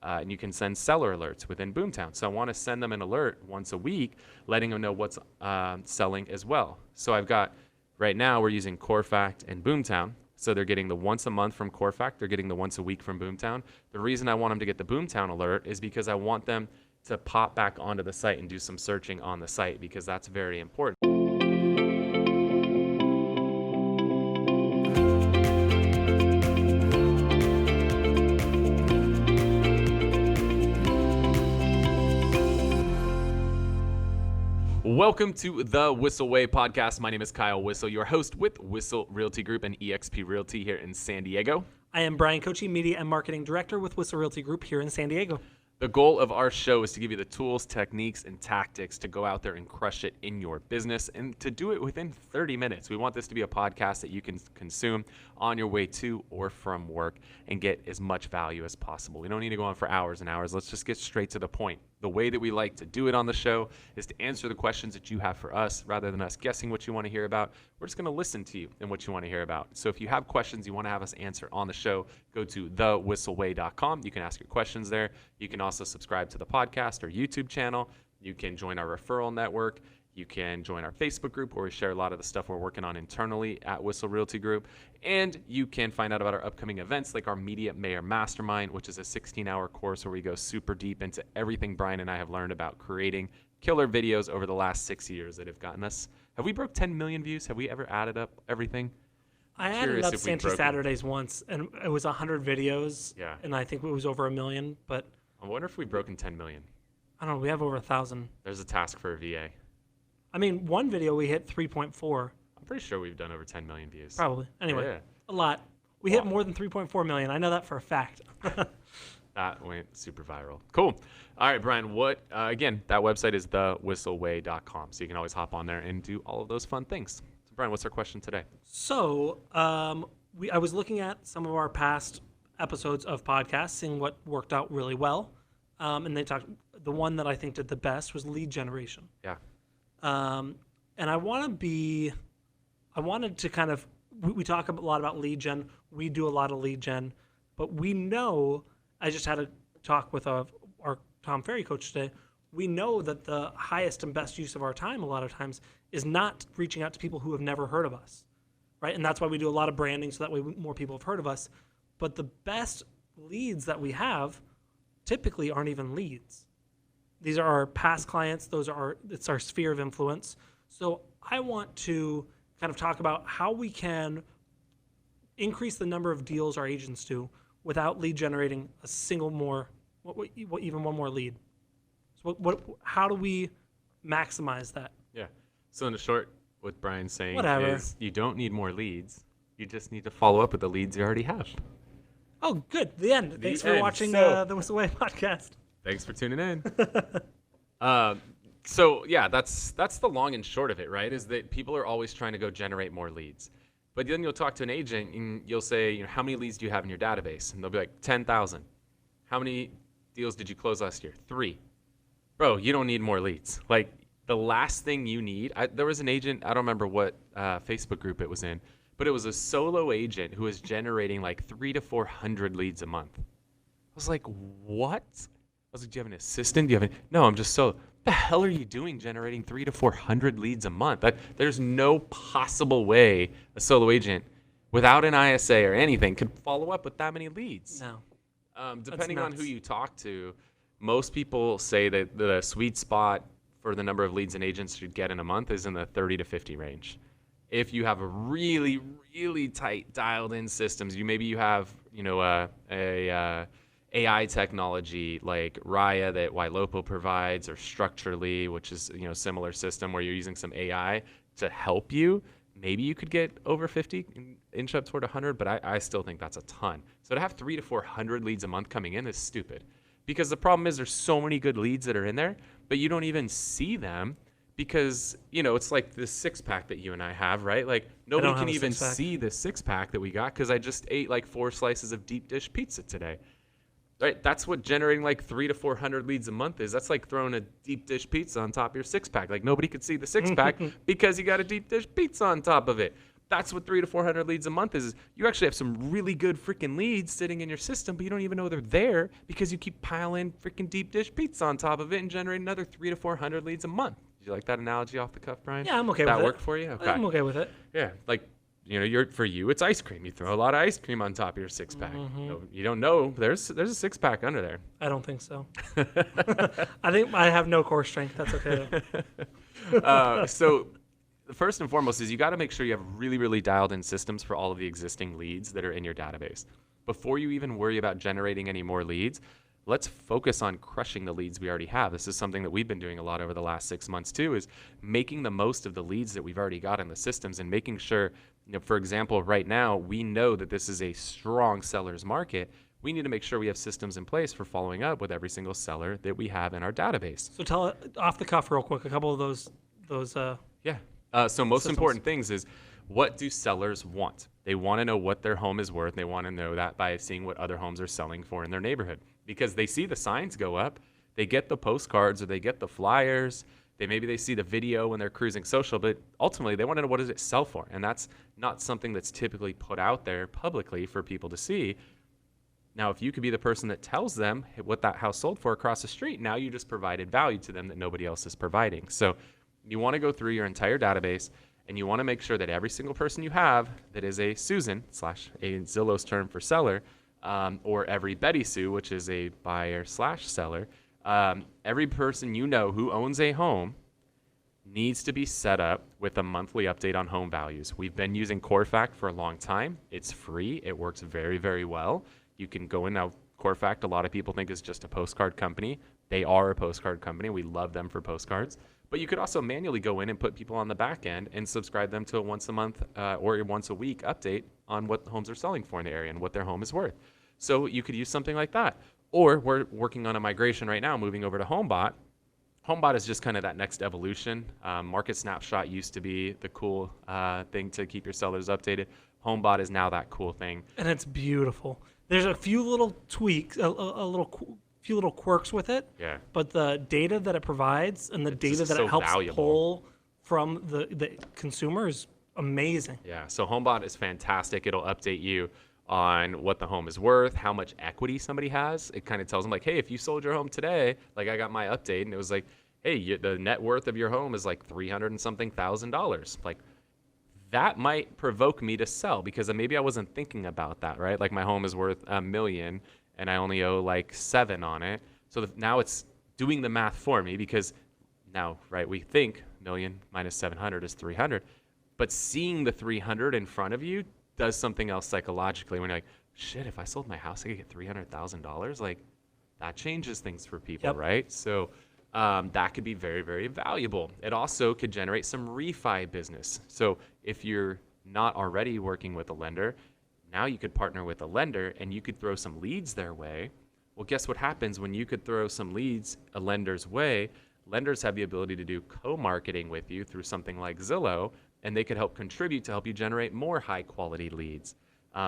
And you can send seller alerts within Boomtown. So I want to send them an alert once a week, letting them know what's selling as well. So I've got, right now we're using CoreFact and Boomtown. So they're getting the once a month from CoreFact. They're getting the once a week from Boomtown. The reason I want them to get the Boomtown alert is because I want them to pop back onto the site and do some searching on the site, because that's very important. Welcome to the Whissel Way Podcast. My name is Kyle Whissel, your host with Whissel Realty Group and eXp Realty here in San Diego. I am Bryan, Koci, Media and Marketing Director with Whissel Realty Group here in San Diego. The goal of our show is to give you the tools, techniques, and tactics to go out there and crush it in your business, and to do it within 30 minutes. We want this to be a podcast that you can consume on your way to or from work and get as much value as possible. We don't need to go on for hours and hours. Let's just get straight to the point. The way that we like to do it on the show is to answer the questions that you have for us rather than us guessing what you want to hear about. We're just going to listen to you and what you want to hear about. So if you have questions you want to have us answer on the show, go to thewhisselway.com. You can ask your questions there. You can also subscribe to the podcast or YouTube channel. You can join our referral network. You can join our Facebook group where we share a lot of the stuff we're working on internally at Whissel Realty Group. And you can find out about our upcoming events like our Media Mayor Mastermind, which is a 16-hour course where we go super deep into everything Bryan and I have learned about creating killer videos over the last 6 years that have gotten us. Have we broke 10 million views? Have we ever added up everything? I added up Santee Saturdays once, and it was 100 videos, yeah, and I think it was over 1 million. But I wonder if we've broken 10 million. I don't know. We have over 1,000. There's a task for a VA. I mean, one video we hit 3.4. I'm pretty sure we've done over 10 million views. Probably. Anyway, yeah. A lot. We hit more than 3.4 million. I know that for a fact. That went super viral. Cool. All right, Bryan, again, that website is thewhisselway.com. So you can always hop on there and do all of those fun things. So, Bryan, what's our question today? So I was looking at some of our past episodes of podcasts, seeing what worked out really well. And they talked, the one that I think did the best was lead generation. Yeah. And I wanted to kind of, we talk a lot about lead gen. We do a lot of lead gen, but we know, I just had a talk with our Tom Ferry coach today. We know that the highest and best use of our time a lot of times is not reaching out to people who have never heard of us, right? And that's why we do a lot of branding, so that way more people have heard of us. But the best leads that we have typically aren't even leads. These are our past clients. It's our sphere of influence. So I want to kind of talk about how we can increase the number of deals our agents do without lead generating a single more, even one more lead. So how do we maximize that? Yeah. So in short, what Bryan's saying is you don't need more leads. You just need to follow up with the leads you already have. Oh, good. The end. Thanks for watching the Whissel Way Podcast. Thanks for tuning in. So yeah, that's the long and short of it, right? Is that people are always trying to go generate more leads. But then you'll talk to an agent and you'll say, how many leads do you have in your database? And they'll be like, 10,000. How many deals did you close last year? 3. Bro, you don't need more leads. Like, the last thing you need, there was an agent, I don't remember what Facebook group it was in, but it was a solo agent who was generating like 300 to 400 leads a month. I was like, what? I was like, do you have an assistant? No, I'm just solo. What the hell are you doing generating 300 to 400 leads a month? There's no possible way a solo agent without an ISA or anything could follow up with that many leads. No. Depending on who you talk to, most people say that the sweet spot for the number of leads an agent should get in a month is in the 30 to 50 range. If you have a really, really tight dialed-in systems, you have, a AI technology like Raya that Ylopo provides, or Structurally, which is a similar system where you're using some AI to help you. Maybe you could get over 50, inch up toward 100, but I still think that's a ton. So to have 300 to 400 leads a month coming in is stupid, because the problem is there's so many good leads that are in there, but you don't even see them because, it's like this 6-pack that you and I have, right? Like, nobody can even see the 6-pack that we got because I just ate like 4 slices of deep dish pizza today. Right, that's what generating like 300 to 400 leads a month is. That's like throwing a deep dish pizza on top of your 6-pack. Like, nobody could see the 6-pack because you got a deep dish pizza on top of it. That's what 300 to 400 leads a month is. You actually have some really good freaking leads sitting in your system, but you don't even know they're there because you keep piling freaking deep dish pizza on top of it and generate another 300 to 400 leads a month. Did you like that analogy off the cuff, Brian? Yeah, I'm okay with it. That work for you? Okay. I'm okay with it. Yeah, like, for you, it's ice cream. You throw a lot of ice cream on top of your six pack. You don't know there's a six pack under there. I don't think so. I think I have no core strength. That's okay. So first and foremost is you got to make sure you have really, really dialed in systems for all of the existing leads that are in your database. Before you even worry about generating any more leads, let's focus on crushing the leads we already have. This is something that we've been doing a lot over the last 6 months too, is making the most of the leads that we've already got in the systems and making sure, for example, right now, we know that this is a strong seller's market. We need to make sure we have systems in place for following up with every single seller that we have in our database. So tell off the cuff real quick, a couple of those. Yeah. So most systems. important things is, what do sellers want? They want to know what their home is worth. They want to know that by seeing what other homes are selling for in their neighborhood, because they see the signs go up, they get the postcards or they get the flyers, maybe they see the video when they're cruising social, but ultimately they want to know, what does it sell for? And that's not something that's typically put out there publicly for people to see. Now, if you could be the person that tells them what that house sold for across the street, now you just provided value to them that nobody else is providing. So you want to go through your entire database and you want to make sure that every single person you have that is a Susan / a Zillow's term for seller, or every Betty Sue, which is a buyer / seller, every person you know who owns a home needs to be set up with a monthly update on home values. We've been using CoreFact for a long time. It's free. It works very, very well. You can go in now. CoreFact, a lot of people think is just a postcard company. They are a postcard company. We love them for postcards. But you could also manually go in and put people on the back end and subscribe them to a once a month or once a week update on what homes are selling for in the area and what their home is worth. So you could use something like that. Or we're working on a migration right now, moving over to HomeBot. HomeBot is just kind of that next evolution. Market Snapshot used to be the cool thing to keep your sellers updated. HomeBot is now that cool thing. And it's beautiful. There's a few little tweaks, few little quirks with it. Yeah. But the data that it provides and the data that so it helps valuable. pull from the consumer is amazing. Yeah. So HomeBot is fantastic. It'll update you on what the home is worth, how much equity somebody has. It kind of tells them like, hey, if you sold your home today, like I got my update and it was like, hey, the net worth of your home is like $300 and something thousand. Like, that might provoke me to sell because maybe I wasn't thinking about that, right? Like my home is worth $1 million and I only owe like 7 on it. So now it's doing the math for me because now, right, we think $1 million minus 700 is 300, but seeing the 300 in front of you does something else psychologically when you're like, shit, if I sold my house, I could get $300,000. Like, that changes things for people, Yep. right? So that could be very, very valuable. It also could generate some refi business. So if you're not already working with a lender, now you could partner with a lender and you could throw some leads their way. Well, guess what happens when you could throw some leads a lender's way? Lenders have the ability to do co-marketing with you through something like Zillow, and they could help contribute to help you generate more high-quality leads.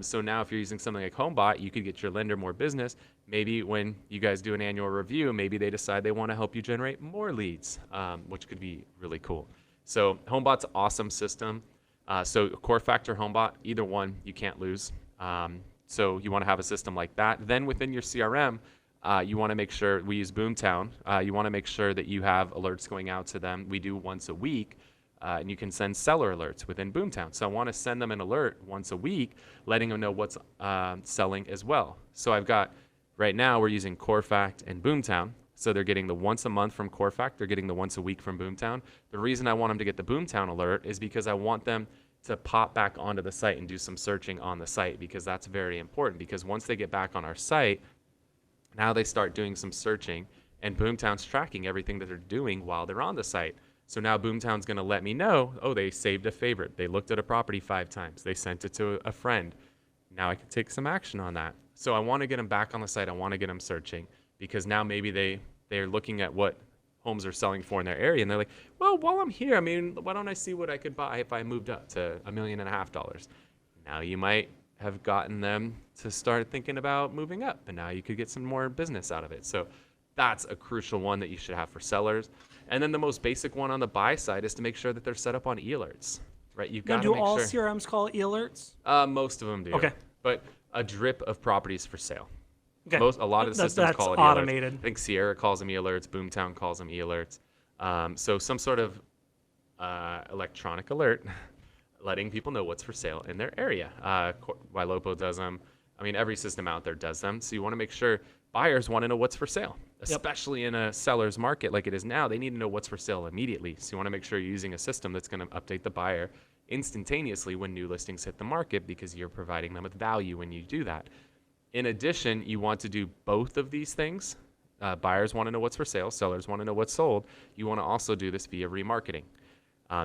So now if you're using something like HomeBot, you could get your lender more business. Maybe when you guys do an annual review, maybe they decide they want to help you generate more leads, which could be really cool. So HomeBot's an awesome system. So CoreFact or HomeBot, either one, you can't lose. So you want to have a system like that. Then within your CRM, you want to make sure, we use Boomtown, you want to make sure that you have alerts going out to them. We do once a week. And you can send seller alerts within Boomtown. So I want to send them an alert once a week, letting them know what's selling as well. So I've got, right now we're using CoreFact and Boomtown. So they're getting the once a month from CoreFact. They're getting the once a week from Boomtown. The reason I want them to get the Boomtown alert is because I want them to pop back onto the site and do some searching on the site, because that's very important. Because once they get back on our site, now they start doing some searching, and Boomtown's tracking everything that they're doing while they're on the site. So now Boomtown's going to let me know, oh, they saved a favorite. They looked at a property 5 times. They sent it to a friend. Now I can take some action on that. So I want to get them back on the site. I want to get them searching, because now maybe they're looking at what homes are selling for in their area. And they're like, well, while I'm here, I mean, why don't I see what I could buy if I moved up to $1.5 million? Now you might have gotten them to start thinking about moving up, and now you could get some more business out of it. So that's a crucial one that you should have for sellers. And then the most basic one on the buy side is to make sure that they're set up on e-alerts. right? You've Now, got to do make all sure. CRMs call e-alerts? Most of them do. Okay. But a drip of properties for sale. Okay. A lot of the systems That's call it automated. e-alerts. I think Sierra calls them e-alerts. Boomtown calls them e-alerts. So some sort of electronic alert letting people know what's for sale in their area. Ylopo does them. I mean, every system out there does them. So you want to make sure buyers want to know what's for sale, especially in a seller's market like it is now. They need to know what's for sale immediately. So you want to make sure you're using a system that's going to update the buyer instantaneously when new listings hit the market, because you're providing them with value when you do that. In addition, you want to do both of these things. Buyers want to know what's for sale. Sellers want to know what's sold. You want to also do this via remarketing.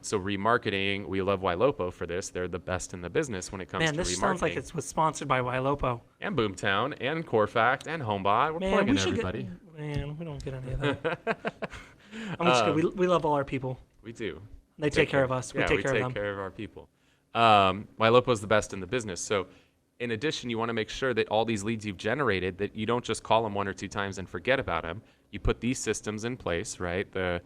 So remarketing, we love Ylopo for this. They're the best in the business when it comes to remarketing. Man, this sounds like it was sponsored by Ylopo. And Boomtown and Corfact and HomeBot. We're Man, plugging we should everybody. Man, we don't get any of that. I'm just kidding. We love all our people. We do. They take care of us. We take care of them. We take care of our people. Ylopo is the best in the business. So in addition, you want to make sure that all these leads you've generated, that you don't just call them 1 or 2 times and forget about them. You put these systems in place, right? The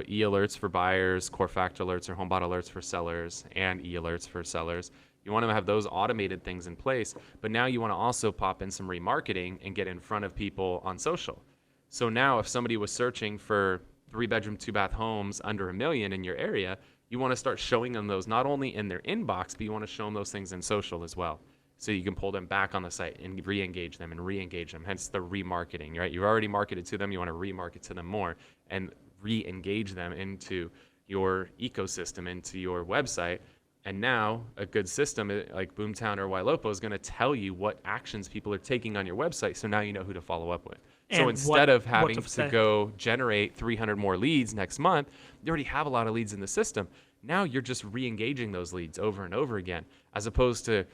e-alerts for buyers, Corfact alerts or HomeBot alerts for sellers, and e-alerts for sellers. You want to have those automated things in place, but now you want to also pop in some remarketing and get in front of people on social. So now if somebody was searching for 3-bedroom, 2-bath homes under $1 million in your area, you want to start showing them those not only in their inbox, but you want to show them those things in social as well. So you can pull them back on the site and re-engage them, hence the remarketing, right? You've already marketed to them, you want to remarket to them more and re-engage them into your ecosystem, into your website. And now a good system like Boomtown or Ylopo is going to tell you what actions people are taking on your website, so now you know who to follow up with. And so instead of having to to go generate 300 more leads next month, you already have a lot of leads in the system. Now you're just re-engaging those leads over and over again, as opposed to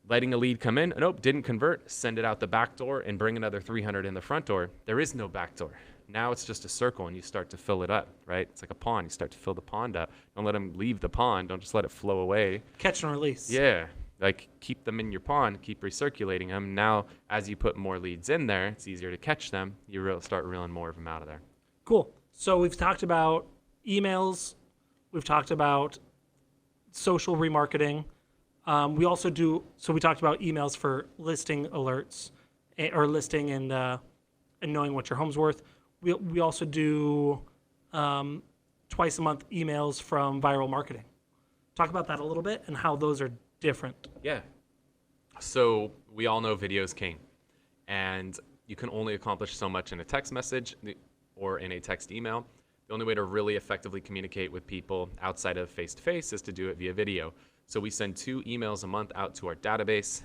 letting a lead come in, nope, didn't convert, send it out the back door and bring another 300 in the front door. There is no back door. Now it's just a circle and you start to fill it up, right? It's like a pond. You start to fill the pond up. Don't let them leave the pond. Don't just let it flow away. Catch and release. Yeah. Like keep them in your pond, keep recirculating them. Now, as you put more leads in there, it's easier to catch them. You start reeling more of them out of there. Cool. So we've talked about emails. We've talked about social remarketing. We also we talked about emails for listing alerts or listing and knowing what your home's worth. We also do twice a month emails from viral marketing. Talk about that a little bit and how those are different. Yeah. So we all know video is king, and you can only accomplish so much in a text message or in a text email. The only way to really effectively communicate with people outside of face-to-face is to do it via video. So we send 2 emails a month out to our database,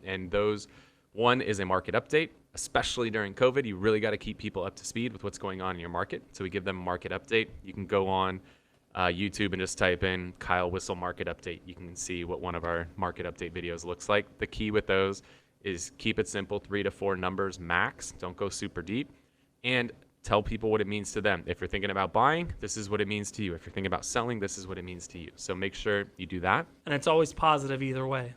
and those, one is a market update. Especially during COVID, you really got to keep people up to speed with what's going on in your market. So we give them a market update. You can go on YouTube and just type in Kyle Whissel market update. You can see what one of our market update videos looks like. The key with those is keep it simple, 3 to 4 numbers max. Don't go super deep. And tell people what it means to them. If you're thinking about buying, this is what it means to you. If you're thinking about selling, this is what it means to you. So make sure you do that. And it's always positive either way.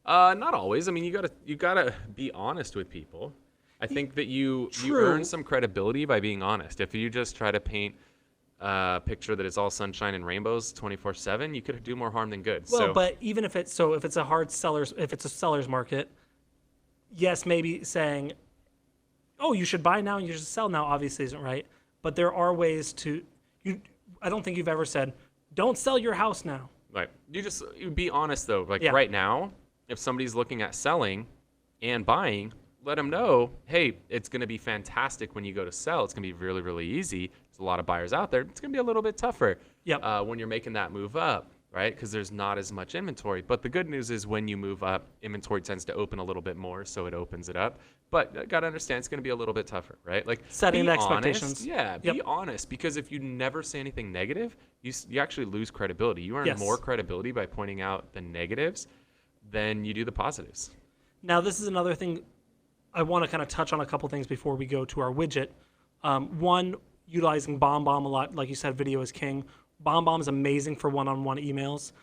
Not always. I mean, you gotta be honest with people. I think that you earn some credibility by being honest. If you just try to paint a picture that is all sunshine and rainbows 24/7, you could do more harm than good. Well, but even if it's a seller's market, yes, maybe saying, oh, you should buy now and you should sell now, obviously isn't right. But there are ways to. I don't think you've ever said, don't sell your house now. Right. You be honest though. Like Yeah. right now, if somebody's looking at selling and buying, let them know, hey, it's going to be fantastic when you go to sell. It's going to be really, really easy. There's a lot of buyers out there. It's going to be a little bit tougher when you're making that move up, right? Because there's not as much inventory. But the good news is when you move up, inventory tends to open a little bit more, so it opens it up. But got to understand, it's going to be a little bit tougher, right? Like Setting the honest. expectations. Yeah, be honest. Because if you never say anything negative, you actually lose credibility. You earn more credibility by pointing out the negatives than you do the positives. Now, this is another thing I want to kind of touch on a couple things before we go to our widget. One, utilizing BombBomb a lot. Like you said, video is king. BombBomb is amazing for one-on-one emails.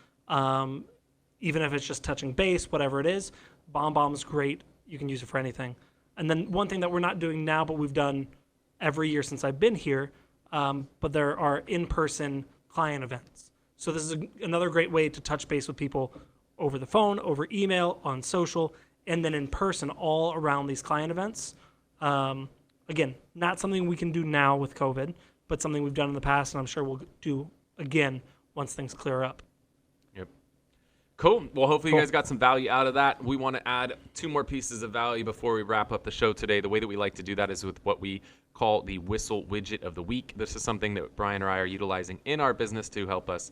Even if it's just touching base, whatever it is, BombBomb is great. You can use it for anything. And then one thing that we're not doing now, but we've done every year since I've been here, but there are in-person client events. So this is another great way to touch base with people over the phone, over email, on social, and then in person all around these client events. Again, not something we can do now with COVID, but something we've done in the past, and I'm sure we'll do again once things clear up. Yep. Cool. Well, hopefully you guys got some value out of that. We want to add 2 more pieces of value before we wrap up the show today. The way that we like to do that is with what we call the Whissel Widget of the week. This is something that Bryan or I are utilizing in our business to help us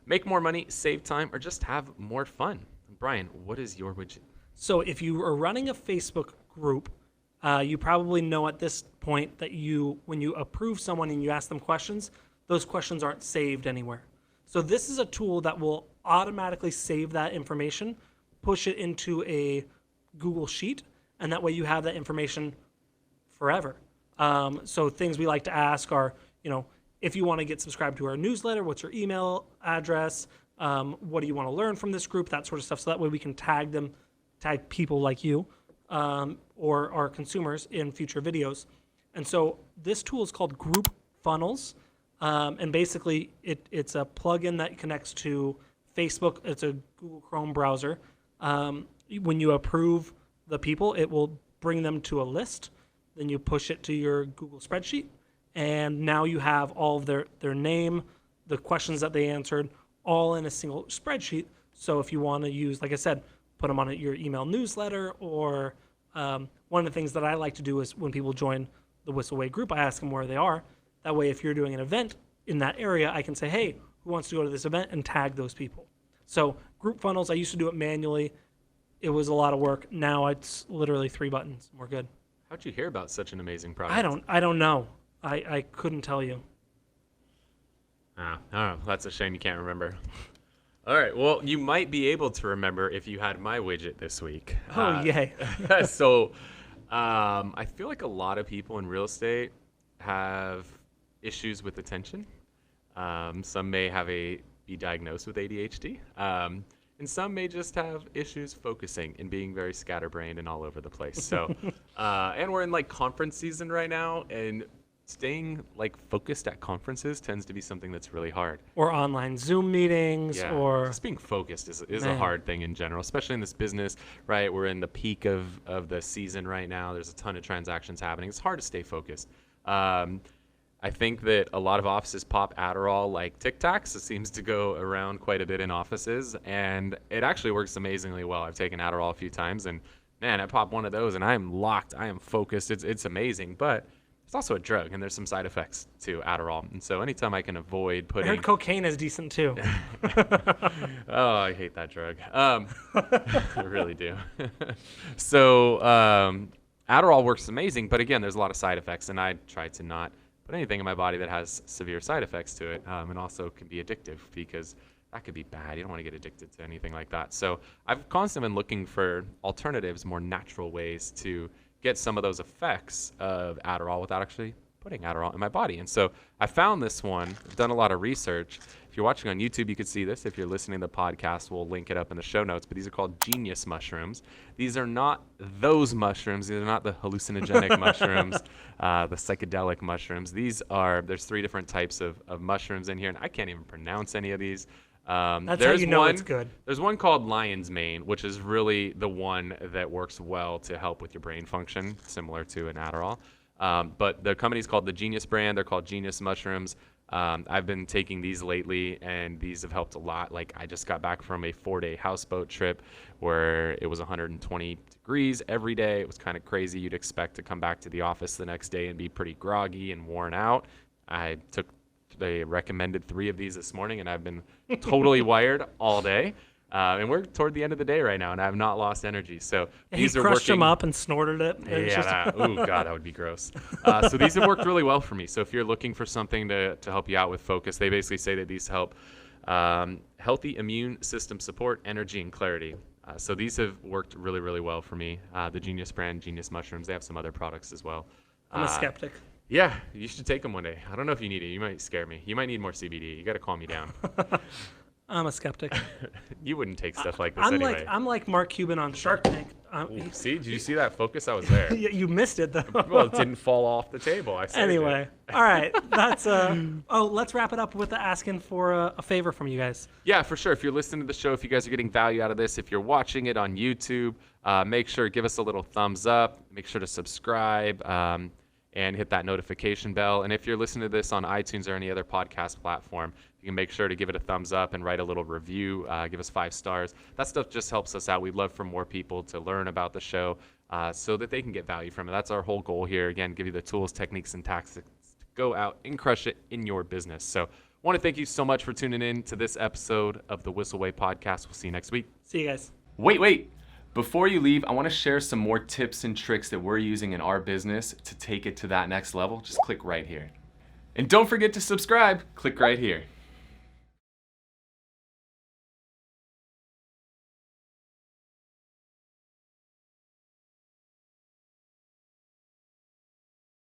make more money, save time, or just have more fun. Bryan, what is your widget? So if you are running a Facebook group, you probably know at this point that when you approve someone and you ask them questions, those questions aren't saved anywhere. So this is a tool that will automatically save that information, push it into a Google Sheet, and that way you have that information forever. So things we like to ask are, if you want to get subscribed to our newsletter, what's your email address? What do you want to learn from this group? That sort of stuff. So that way we can tag people like you or our consumers in future videos. And so this tool is called Group Funnels. And basically it's a plugin that connects to Facebook. It's a Google Chrome browser. When you approve the people, it will bring them to a list. Then you push it to your Google spreadsheet. And now you have all of their name, the questions that they answered, all in a single spreadsheet. So if you want to use, like I said, put them on your email newsletter, or one of the things that I like to do is when people join the Whissel Way group, I ask them where they are. That way, if you're doing an event in that area, I can say, hey, who wants to go to this event, and tag those people. So group funnels, I used to do it manually. It was a lot of work. Now it's literally 3 buttons. We're good. How'd you hear about such an amazing product? I don't know. I couldn't tell you. Oh, that's a shame you can't remember. All right. Well, you might be able to remember if you had my widget this week. Oh, yay. So I feel like a lot of people in real estate have issues with attention. Some may be diagnosed with ADHD. And some may just have issues focusing and being very scatterbrained and all over the place. So, and we're in conference season right now, and staying focused at conferences tends to be something that's really hard. Or online Zoom meetings, or just being focused is a hard thing in general, especially in this business, right? We're in the peak of the season right now. There's a ton of transactions happening. It's hard to stay focused. I think that a lot of offices pop Adderall like Tic Tacs. It seems to go around quite a bit in offices, and it actually works amazingly well. I've taken Adderall a few times, and man, I pop one of those, and I am locked. I am focused. It's amazing, but it's also a drug, and there's some side effects to Adderall. And so anytime I can avoid putting... I heard cocaine is decent, too. Oh, I hate that drug. I really do. So Adderall works amazing, but again, there's a lot of side effects, and I try to not put anything in my body that has severe side effects to it, and also can be addictive, because that could be bad. You don't want to get addicted to anything like that. So I've constantly been looking for alternatives, more natural ways to get some of those effects of Adderall without actually putting Adderall in my body. And so I found this one. I've done a lot of research. If you're watching on YouTube, you can see this. If you're listening to the podcast, we'll link it up in the show notes. But these are called genius mushrooms. These are not those mushrooms. These are not the hallucinogenic mushrooms, the psychedelic mushrooms. There's 3 different types of mushrooms in here, and I can't even pronounce any of these. That's how you know it's good. There's one called lion's mane, which is really the one that works well to help with your brain function, similar to an Adderall. But the company's called the Genius brand. They're called Genius Mushrooms. I've been taking these lately, and these have helped a lot. I just got back from a 4-day houseboat trip where it was 120 degrees every day. It was kind of crazy. You'd expect to come back to the office the next day and be pretty groggy and worn out. They recommended 3 of these this morning, and I've been totally wired all day. And we're toward the end of the day right now, and I have not lost energy. So these are working. He crushed them up and snorted it. Oh God, that would be gross. So these have worked really well for me. So if you're looking for something to help you out with focus, they basically say that these help healthy immune system support, energy, and clarity. So these have worked really, really well for me. The Genius brand, Genius Mushrooms, they have some other products as well. I'm a skeptic. Yeah, you should take them one day. I don't know if you need it. You might scare me. You might need more CBD. You got to calm me down. I'm a skeptic. You wouldn't take stuff like this anyway. I'm like Mark Cuban on Shark Tank. See, did you see that focus? I was there. You missed it though. Well, it didn't fall off the table. I said Anyway, all right. That's let's wrap it up with asking for a favor from you guys. Yeah, for sure. If you're listening to the show, if you guys are getting value out of this, if you're watching it on YouTube, make sure give us a little thumbs up. Make sure to subscribe and hit that notification bell. And if you're listening to this on iTunes or any other podcast platform, you can make sure to give it a thumbs up and write a little review. Give us 5 stars. That stuff just helps us out. We'd love for more people to learn about the show so that they can get value from it. That's our whole goal here. Again, give you the tools, techniques, and tactics to go out and crush it in your business. So I want to thank you so much for tuning in to this episode of the Whissel Way Podcast. We'll see you next week. See you guys. Wait. Before you leave, I want to share some more tips and tricks that we're using in our business to take it to that next level. Just click right here. And don't forget to subscribe. Click right here.